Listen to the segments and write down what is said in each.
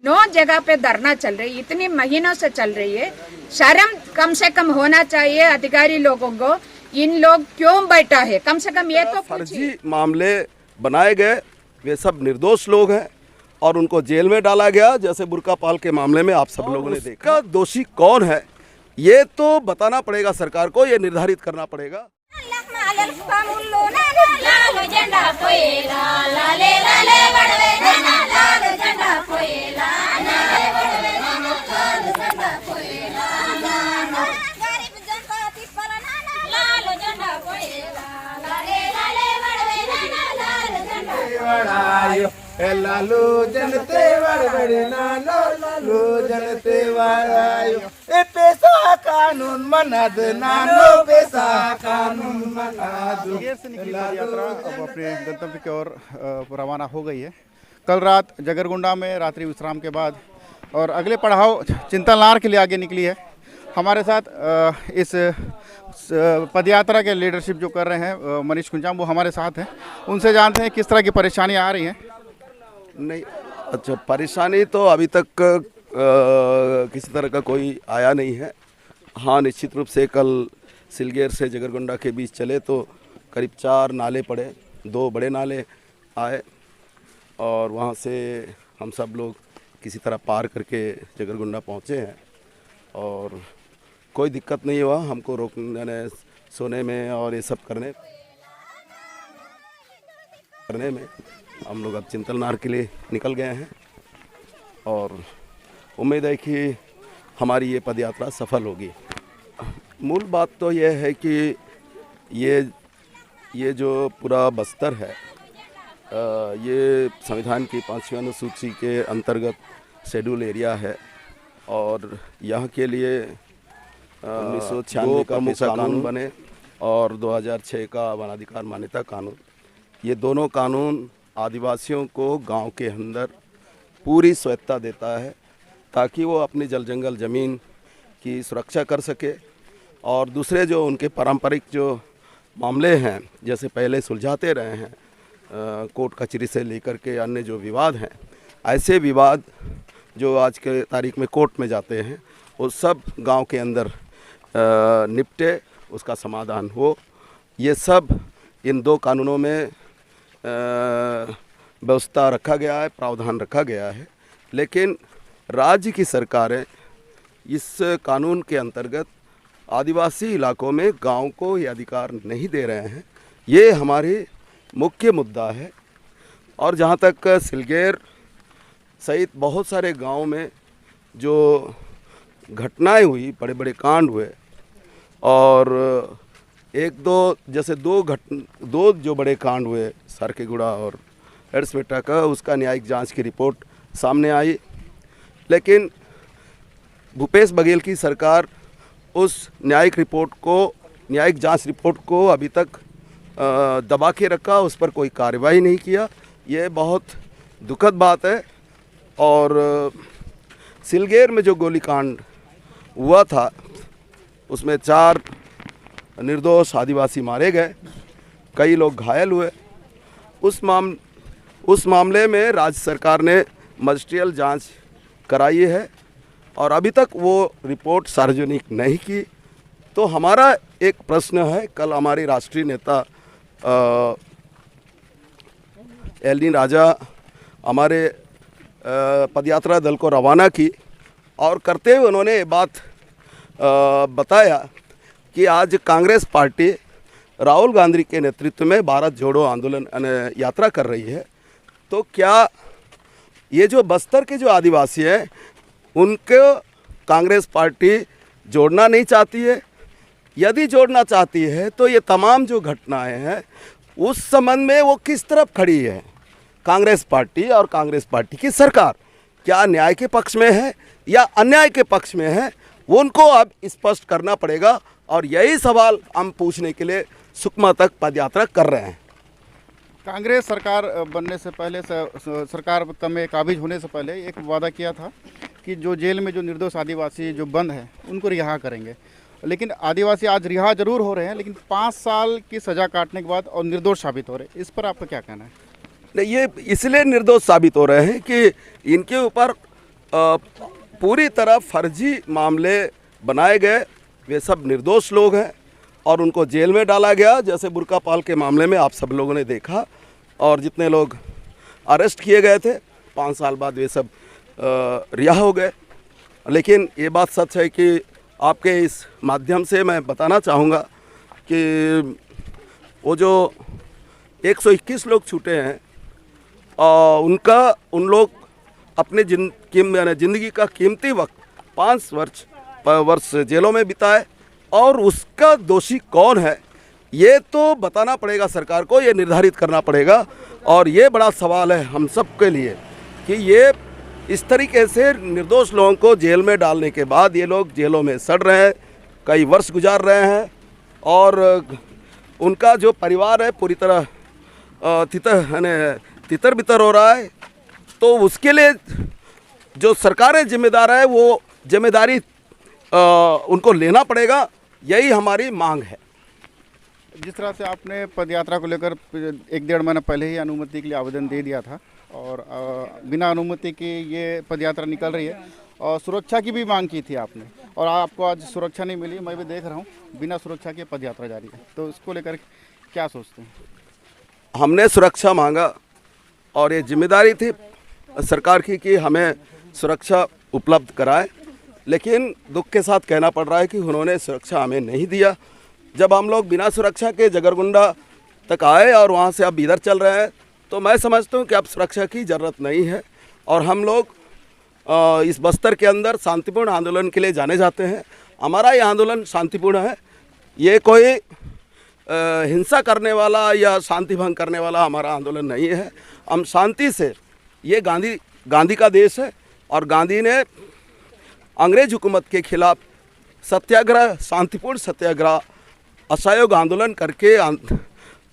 9 जगह पे धरना चल रही, इतनी महीनों से चल रही है। शर्म कम से कम होना चाहिए अधिकारी लोगों को। इन लोग क्यों बैठा है, कम से कम ये तो फर्जी मामले बनाए गए, वे सब निर्दोष लोग हैं और उनको जेल में डाला गया। जैसे बुर्का पाल के मामले में आप सब लोगों ने देखा, दोषी कौन है ये तो बताना पड़ेगा सरकार को, ये निर्धारित करना पड़ेगा। लालू जनते वड़वड़े नानो लालू जनते वारायो ए पैसा कानून मना दे नानो पैसा कानून मना दो। यात्रा अब अपने गंतव्य की ओर रवाना हो गई है। कल रात जगरगुंडा में रात्रि विश्राम के बाद और अगले पड़ाव चिंतलनार के लिए आगे निकली है। हमारे साथ इस पदयात्रा के लीडरशिप जो कर रहे हैं मनीष कुंजाम, वो हमारे साथ हैं। उनसे जानते हैं किस तरह की परेशानियां आ रही हैं। नहीं, अच्छा, परेशानी तो अभी तक किसी तरह का कोई आया नहीं है। हाँ, निश्चित रूप से कल सिलगेर से जगरगुंडा के बीच चले तो करीब 4 नाले पड़े, 2 बड़े नाले आए और वहाँ से हम सब लोग किसी तरह पार करके जगरगुंडा पहुँचे हैं और कोई दिक्कत नहीं हुआ हमको रोकने, सोने में और ये सब करने में। हम लोग अब चिंतलनार के लिए निकल गए हैं और उम्मीद है कि हमारी ये पदयात्रा सफल होगी। मूल बात तो यह है कि ये जो पूरा बस्तर है, ये संविधान की 5वीं अनुसूची के अंतर्गत शेड्यूल एरिया है और यहाँ के लिए 1996 का मूसा कानून बने और 2006 का वनाधिकार मान्यता कानून, ये दोनों कानून आदिवासियों को गांव के अंदर पूरी स्वायत्ता देता है ताकि वो अपनी जल जंगल ज़मीन की सुरक्षा कर सके। और दूसरे जो उनके पारंपरिक जो मामले हैं, जैसे पहले सुलझाते रहे हैं कोर्ट कचहरी से लेकर के अन्य जो विवाद हैं, ऐसे विवाद जो आज के तारीख में कोर्ट में जाते हैं वो सब गांव के अंदर निपटे, उसका समाधान हो। ये सब इन 2 कानूनों में व्यवस्था रखा गया है, प्रावधान रखा गया है। लेकिन राज्य की सरकारें इस कानून के अंतर्गत आदिवासी इलाकों में गांव को ये अधिकार नहीं दे रहे हैं। ये हमारी मुख्य मुद्दा है। और जहां तक सिलगेर सहित बहुत सारे गांव में जो घटनाएं हुई, बड़े बड़े कांड हुए और 1-2 जैसे 2 जो बड़े कांड हुए सरकेगुड़ा और एड्सबेटा का, उसका न्यायिक जांच की रिपोर्ट सामने आई। लेकिन भूपेश बघेल की सरकार उस न्यायिक जांच रिपोर्ट को अभी तक दबा के रखा, उस पर कोई कार्रवाई नहीं किया। ये बहुत दुखद बात है। और सिलगेर में जो गोलीकांड हुआ था उसमें 4 निर्दोष आदिवासी मारे गए, कई लोग घायल हुए। उस मामले में राज्य सरकार ने मजिस्ट्रियल जांच कराई है और अभी तक वो रिपोर्ट सार्वजनिक नहीं की। तो हमारा एक प्रश्न है, कल हमारी राष्ट्रीय नेता एलनी राजा हमारे पदयात्रा दल को रवाना की और करते हुए उन्होंने ये बात बताया कि आज कांग्रेस पार्टी राहुल गांधी के नेतृत्व में भारत जोड़ो आंदोलन यात्रा कर रही है। तो क्या ये जो बस्तर के जो आदिवासी हैं उनको कांग्रेस पार्टी जोड़ना नहीं चाहती है? यदि जोड़ना चाहती है तो ये तमाम जो घटनाएं हैं उस संबंध में वो किस तरफ खड़ी है? कांग्रेस पार्टी और कांग्रेस पार्टी की सरकार क्या न्याय के पक्ष में है या अन्याय के पक्ष में है? वो उनको अब स्पष्ट करना पड़ेगा और यही सवाल हम पूछने के लिए सुकमा तक पदयात्रा कर रहे हैं। कांग्रेस सरकार बनने से पहले, सरकार में काबिज होने से पहले एक वादा किया था कि जो जेल में जो निर्दोष आदिवासी जो बंद हैं उनको रिहा करेंगे। लेकिन आदिवासी आज रिहा जरूर हो रहे हैं, लेकिन 5 साल की सज़ा काटने के बाद और निर्दोष साबित हो रहे हैं। इस पर आपका क्या कहना है? नहीं, ये इसलिए निर्दोष साबित हो रहे हैं कि इनके ऊपर पूरी तरह फर्जी मामले बनाए गए। वे सब निर्दोष लोग हैं और उनको जेल में डाला गया, जैसे बुर्का पाल के मामले में आप सब लोगों ने देखा। और जितने लोग अरेस्ट किए गए थे 5 साल बाद वे सब रिहा हो गए। लेकिन ये बात सच है कि आपके इस माध्यम से मैं बताना चाहूँगा कि वो जो 121 लोग छूटे हैं उन लोग अपने ज़िंदगी का कीमती वक्त 5 वर्ष जेलों में बिताए, और उसका दोषी कौन है ये तो बताना पड़ेगा सरकार को, ये निर्धारित करना पड़ेगा। और ये बड़ा सवाल है हम सब के लिए कि ये इस तरीके से निर्दोष लोगों को जेल में डालने के बाद ये लोग जेलों में सड़ रहे हैं, कई वर्ष गुजार रहे हैं, और उनका जो परिवार है पूरी तरह तितर बितर हो रहा है। तो उसके लिए जो सरकारें जिम्मेदार है वो जिम्मेदारी उनको लेना पड़ेगा, यही हमारी मांग है। जिस तरह से आपने पदयात्रा को लेकर 1-1.5 महीना पहले ही अनुमति के लिए आवेदन दे दिया था और बिना अनुमति के ये पदयात्रा निकल रही है, और सुरक्षा की भी मांग की थी आपने, और आपको आज सुरक्षा नहीं मिली। मैं भी देख रहा हूँ बिना सुरक्षा के पदयात्रा जारी है, तो इसको लेकर क्या सोचते हैं? हमने सुरक्षा मांगा और ये जिम्मेदारी थी सरकार की कि हमें सुरक्षा उपलब्ध कराए, लेकिन दुख के साथ कहना पड़ रहा है कि उन्होंने सुरक्षा हमें नहीं दिया। जब हम लोग बिना सुरक्षा के जगरगुंडा तक आए और वहाँ से अब इधर चल रहे हैं, तो मैं समझता हूँ कि अब सुरक्षा की ज़रूरत नहीं है, और हम लोग इस बस्तर के अंदर शांतिपूर्ण आंदोलन के लिए जाने जाते हैं। हमारा ये आंदोलन शांतिपूर्ण है, ये कोई हिंसा करने वाला या शांति भंग करने वाला हमारा आंदोलन नहीं है। हम शांति से, ये गांधी का देश है, और गांधी ने अंग्रेज हुकूमत के खिलाफ सत्याग्रह, शांतिपूर्ण सत्याग्रह, असहयोग आंदोलन करके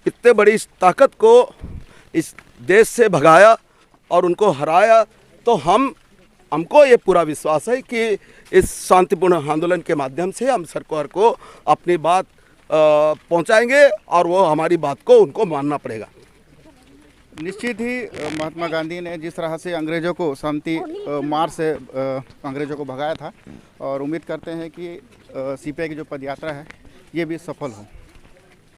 इतने बड़ी ताकत को इस देश से भगाया और उनको हराया। तो हमको ये पूरा विश्वास है कि इस शांतिपूर्ण आंदोलन के माध्यम से हम सरकार को अपनी बात पहुंचाएंगे, और वो हमारी बात को उनको मानना पड़ेगा। निश्चित ही महात्मा गांधी ने जिस तरह से अंग्रेज़ों को शांति मार्च से अंग्रेज़ों को भगाया था, और उम्मीद करते हैं कि सीपीआई की जो पदयात्रा है ये भी सफल हो।